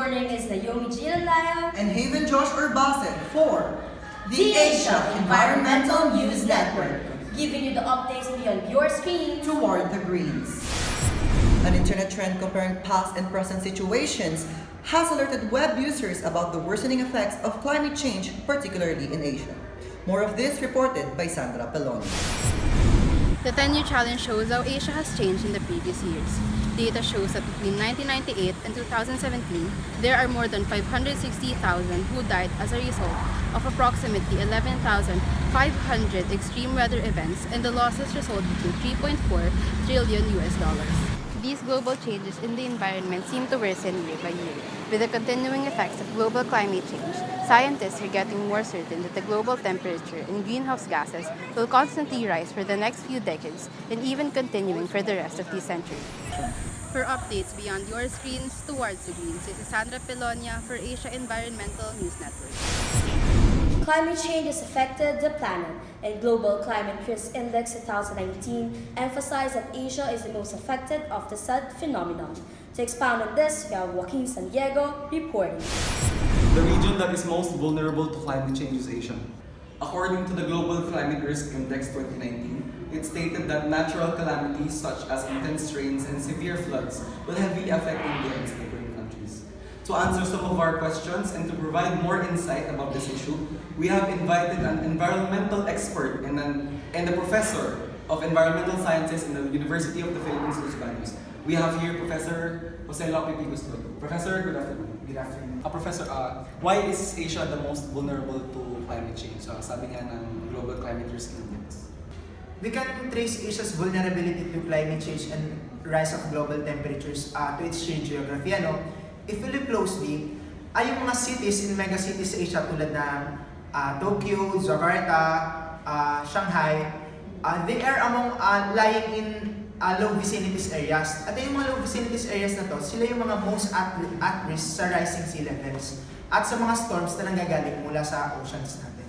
morning is Naomi G. Unlayao and Haven Josh Orbase for the Asia Environmental News Network, giving you the updates beyond your screen toward the greens. An internet trend comparing past and present situations has alerted web users about the worsening effects of climate change, particularly in Asia. More of this reported by Sandra Pelonia. The 10-year challenge shows how Asia has changed in the previous years. Data shows that between 1998 and 2017, there are more than 560,000 who died as a result of approximately 11,500 extreme weather events, and the losses resulted in $3.4 trillion. These global changes in the environment seem to worsen year by year. With the continuing effects of global climate change, scientists are getting more certain that the global temperature and greenhouse gases will constantly rise for the next few decades and even continuing for the rest of this century. For updates beyond your screens towards the greens, this is Sandra Pelonia for Asia Environmental News Network. Climate change has affected the planet, and Global Climate Risk Index 2019 emphasized that Asia is the most affected of the said phenomenon. To expound on this, we have Joaquin San Diego reporting. The region that is most vulnerable to climate change is Asia. According to the Global Climate Risk Index 2019, it stated that natural calamities such as intense rains and severe floods will heavily affect India and its neighboring countries. To answer some of our questions and to provide more insight about this issue, we have invited an environmental expert and a professor of environmental sciences in the University of the Philippines, Cruz. We have here Professor Jose Lope P. Custodio. Professor, good afternoon. Good afternoon. Professor, why is Asia the most vulnerable to climate change? Sabi nga ng Global Climate Risk Index. We can trace Asia's vulnerability to climate change and rise of global temperatures to its sheer geography. If we look closely, ay yung mga cities in mega cities sa Asia tulad ng Tokyo, Jakarta, Shanghai, they are among lying in low vicinities areas. At yung mga low vicinities areas na to, sila yung mga most at risk sa rising sea levels at sa mga storms na nanggagaling mula sa oceans natin.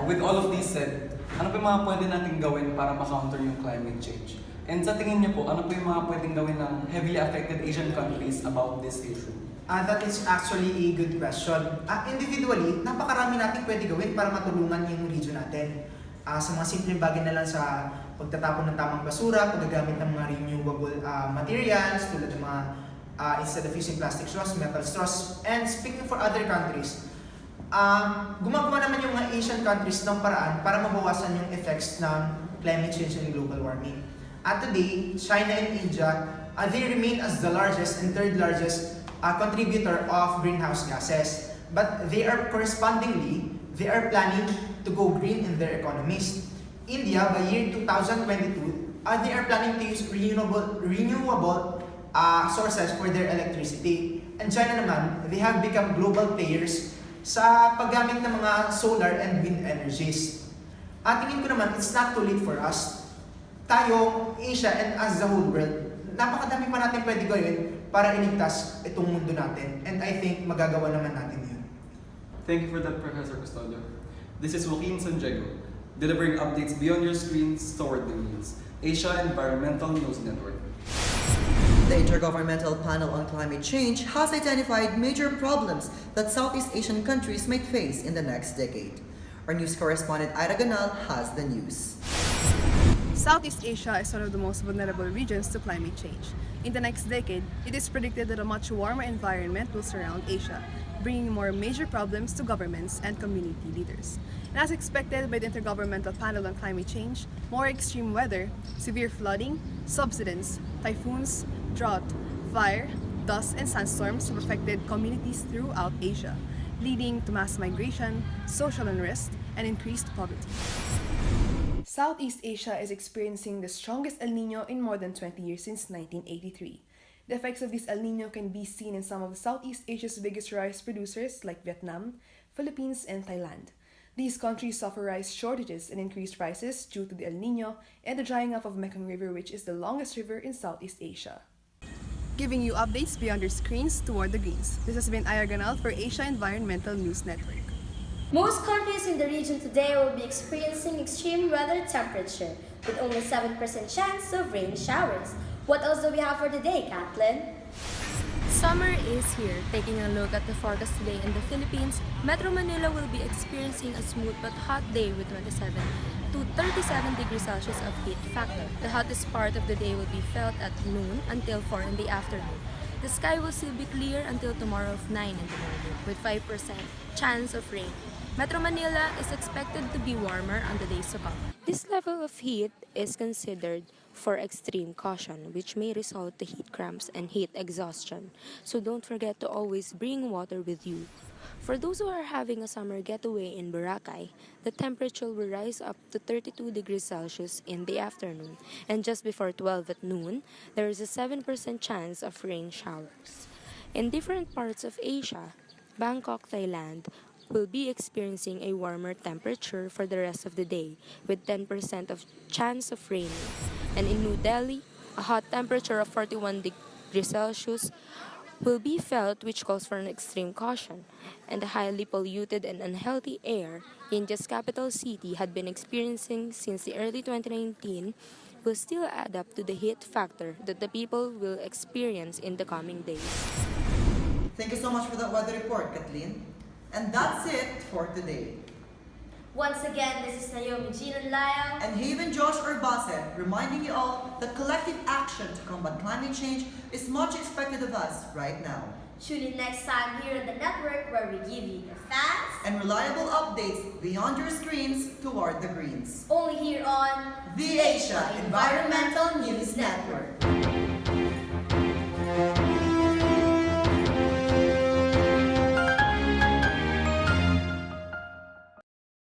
With all of this said, ano pa yung mga pwede natin gawin para ma-counter yung climate change? And sa tingin niyo po, ano pa yung mga pwedeng gawin ng heavily affected Asian countries about this issue? That is actually a good question. Individually, napakarami natin pwede gawin para matulungan yung region natin. Sa mga simpleng bagay na lang sa pagtatapon ng tamang basura, paggagamit ng mga renewable materials tulad ng mga instead of using plastic straws, metal straws. And speaking for other countries, gumagawa naman yung mga Asian countries ng paraan para mabawasan yung effects ng climate change and global warming. Today, China and India, they remain as the largest and third largest contributor of greenhouse gases. But they are planning to go green in their economies. India, by year 2022, they are planning to use renewable sources for their electricity. And China naman, they have become global players sa paggamit ng mga solar and wind energies. Tingin ko naman, it's not too late for us. Tayo, Asia, and as the whole world, napakadami pa natin pwede gawin para iligtas itong mundo natin. And I think magagawa naman natin yun. Thank you for that, Professor Custodio. This is Joaquin San Diego, delivering updates beyond your screens toward the news. Asia Environmental News Network. The Intergovernmental Panel on Climate Change has identified major problems that Southeast Asian countries might face in the next decade. Our news correspondent Ira Ganal has the news. Southeast Asia is one of the most vulnerable regions to climate change. In the next decade, it is predicted that a much warmer environment will surround Asia, bringing more major problems to governments and community leaders. And as expected by the Intergovernmental Panel on Climate Change, more extreme weather, severe flooding, subsidence, typhoons, drought, fire, dust, and sandstorms have affected communities throughout Asia, leading to mass migration, social unrest, and increased poverty. Southeast Asia is experiencing the strongest El Niño in more than 20 years since 1983. The effects of this El Niño can be seen in some of Southeast Asia's biggest rice producers like Vietnam, Philippines, and Thailand. These countries suffer rice shortages and increased prices due to the El Niño and the drying up of Mekong River, which is the longest river in Southeast Asia. Giving you updates beyond your screens toward the greens. This has been Ira Ganal for Asia Environmental News Network. Most countries in the region today will be experiencing extreme weather temperature with only 7% chance of rain showers. What else do we have for today, Kathleen? Summer is here. Taking a look at the forecast today in the Philippines, Metro Manila will be experiencing a smooth but hot day with 27 to 37 degrees Celsius of heat factor. The hottest part of the day will be felt at noon until 4 in the afternoon. The sky will still be clear until tomorrow of 9 in the morning with 5% chance of rain. Metro Manila is expected to be warmer on the days to come. This level of heat is considered for extreme caution, which may result to heat cramps and heat exhaustion. So don't forget to always bring water with you. For those who are having a summer getaway in Boracay, the temperature will rise up to 32 degrees Celsius in the afternoon, and just before 12 at noon, there is a 7% chance of rain showers. In different parts of Asia, Bangkok, Thailand, will be experiencing a warmer temperature for the rest of the day with 10% of chance of rain. And in New Delhi, a hot temperature of 41 degrees Celsius will be felt, which calls for an extreme caution. And the highly polluted and unhealthy air India's capital city had been experiencing since the early 2019 will still add up to the heat factor that the people will experience in the coming days. Thank you so much for that weather report, Kathleen. And that's it for today. Once again, this is Naomi Unlayao. And Haven Josh Orbase, reminding you all that collective action to combat climate change is much expected of us right now. Tune in next time here on the network where we give you the fast And reliable updates beyond your screens toward the greens. only here on The Asia Environmental News